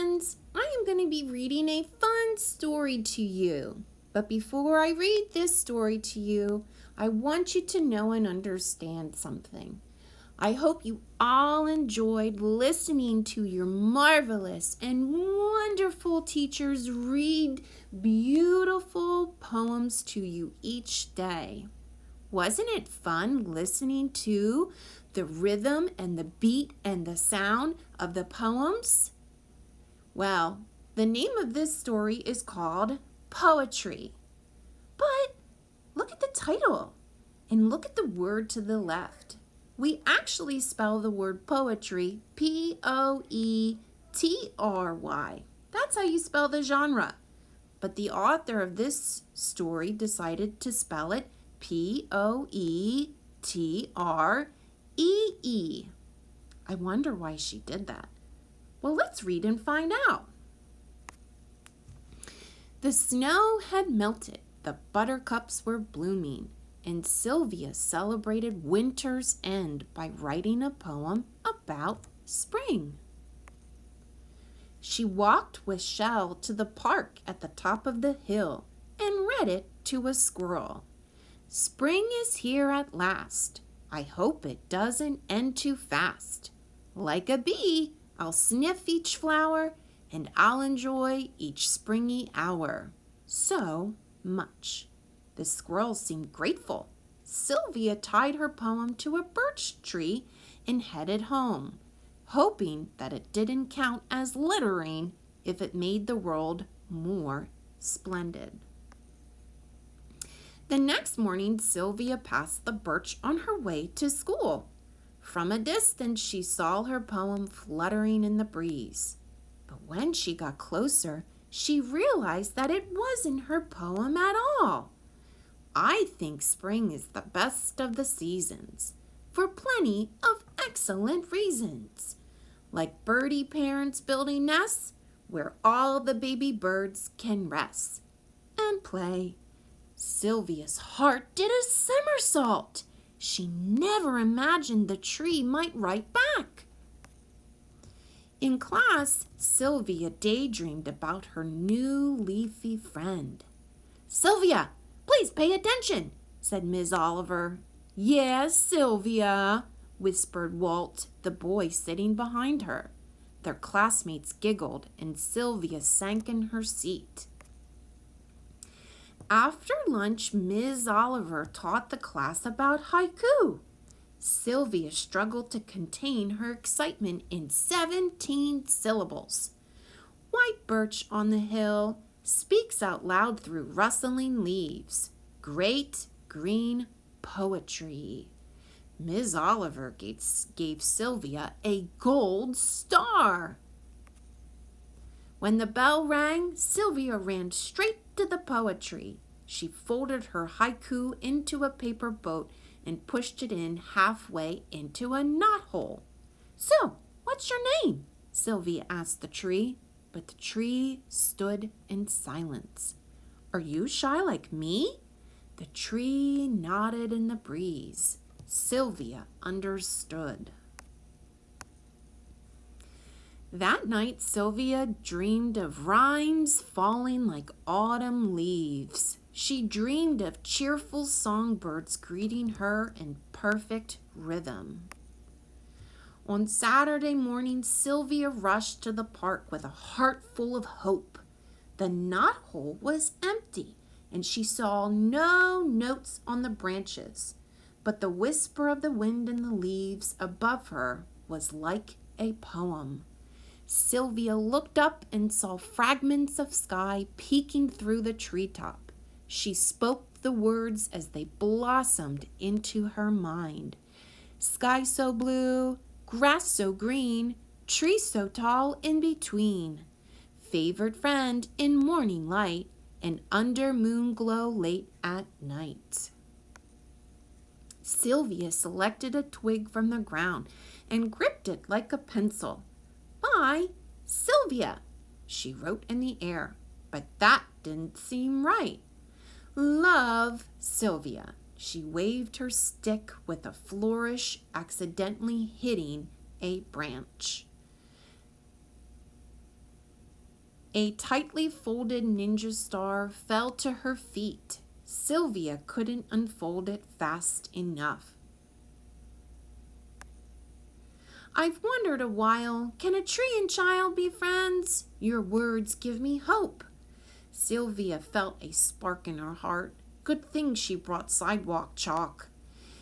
friends, I am going to be reading a fun story to you. But before I read this story to you, I want you to know and understand something. I hope you all enjoyed listening to your marvelous and wonderful teachers read beautiful poems to you each day. Wasn't it fun listening to the rhythm and the beat and the sound of the poems? Well, the name of this story is called Poetry. But look at the title and look at the word to the left. We actually spell the word poetry Poetry. That's how you spell the genre. But the author of this story decided to spell it Poetree. I wonder why she did that. Well, let's read and find out. The snow had melted, the buttercups were blooming, and Sylvia celebrated winter's end by writing a poem about spring. She walked with Shell to the park at the top of the hill and read it to a squirrel. Spring is here at last. I hope it doesn't end too fast. Like a bee, I'll sniff each flower and I'll enjoy each springy hour. So much. The squirrel seemed grateful. Sylvia tied her poem to a birch tree and headed home, hoping that it didn't count as littering if it made the world more splendid. The next morning, Sylvia passed the birch on her way to school. From a distance, she saw her poem fluttering in the breeze. But when she got closer, she realized that it wasn't her poem at all. I think spring is the best of the seasons, for plenty of excellent reasons. Like birdie parents building nests where all the baby birds can rest and play. Sylvia's heart did a somersault. She never imagined the tree might write back. In class, Sylvia daydreamed about her new leafy friend. "Sylvia, please pay attention," said Miss Oliver. "Yes, Sylvia," whispered Walt, the boy sitting behind her. Their classmates giggled and Sylvia sank in her seat. After lunch, Ms. Oliver taught the class about haiku. Sylvia struggled to contain her excitement in 17 syllables. White birch on the hill speaks out loud through rustling leaves. Great green poetry. Ms. Oliver gave Sylvia a gold star. When the bell rang, Sylvia ran straight to the poetry. She folded her haiku into a paper boat and pushed it in halfway into a knothole. "So, what's your name?" Sylvia asked the tree, but the tree stood in silence. "Are you shy like me?" The tree nodded in the breeze. Sylvia understood. That night, Sylvia dreamed of rhymes falling like autumn leaves. She dreamed of cheerful songbirds greeting her in perfect rhythm. On Saturday morning, Sylvia rushed to the park with a heart full of hope. The knothole was empty, and she saw no notes on the branches, but the whisper of the wind in the leaves above her was like a poem. Sylvia looked up and saw fragments of sky peeking through the treetop. She spoke the words as they blossomed into her mind. Sky so blue, grass so green, tree so tall in between. Favored friend in morning light, and under moon glow late at night. Sylvia selected a twig from the ground and gripped it like a pencil. "By Sylvia," she wrote in the air, but that didn't seem right. "Love, Sylvia." She waved her stick with a flourish, accidentally hitting a branch. A tightly folded ninja star fell to her feet. Sylvia couldn't unfold it fast enough. I've wondered a while, can a tree and child be friends? Your words give me hope. Sylvia felt a spark in her heart. Good thing she brought sidewalk chalk.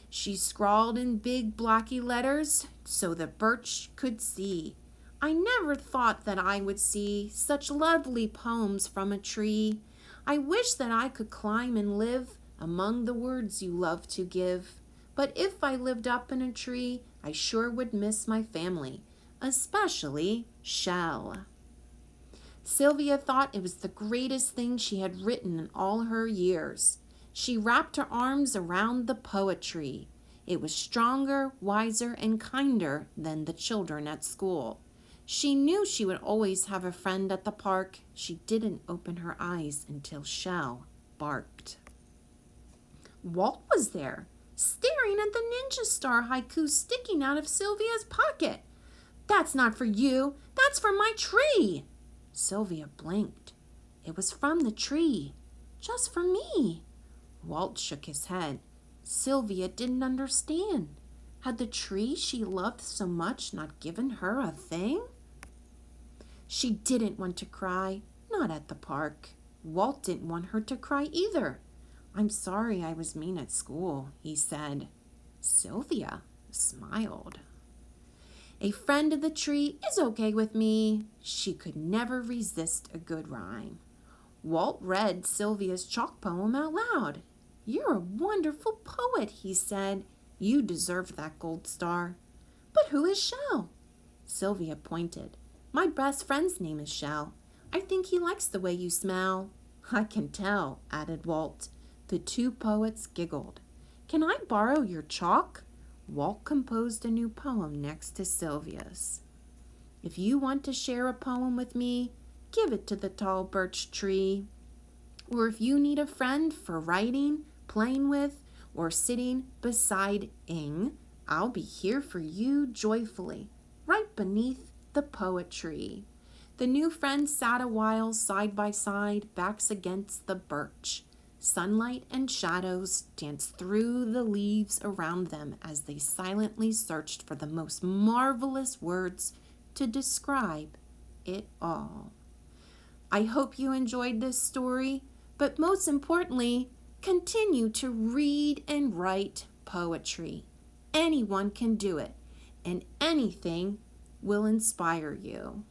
She scrawled in big blocky letters so the birch could see. I never thought that I would see such lovely poems from a tree. I wish that I could climb and live among the words you love to give. But if I lived up in a tree, I sure would miss my family, especially Shell. Sylvia thought it was the greatest thing she had written in all her years. She wrapped her arms around the poetry. It was stronger, wiser, and kinder than the children at school. She knew she would always have a friend at the park. She didn't open her eyes until Shell barked. Walt was there, staring at the ninja star haiku sticking out of Sylvia's pocket. That's not for you. That's for my tree. Sylvia blinked. It was from the tree. Just for me. Walt shook his head. Sylvia didn't understand. Had the tree she loved so much not given her a thing? She didn't want to cry, not at the park. Walt didn't want her to cry either. I'm sorry I was mean at school, he said. Sylvia smiled. A friend of the tree is okay with me. She could never resist a good rhyme. Walt read Sylvia's chalk poem out loud. You're a wonderful poet, he said. You deserve that gold star. But who is Shell? Sylvia pointed. My best friend's name is Shell. I think he likes the way you smell. I can tell, added Walt. The two poets giggled. Can I borrow your chalk? Walt composed a new poem next to Sylvia's. If you want to share a poem with me, give it to the tall birch tree. Or if you need a friend for writing, playing with, or sitting beside ing, I'll be here for you joyfully, right beneath the poetry. The new friends sat a while side by side, backs against the birch. Sunlight and shadows danced through the leaves around them as they silently searched for the most marvelous words to describe it all. I hope you enjoyed this story, but most importantly, continue to read and write poetry. Anyone can do it, and anything will inspire you.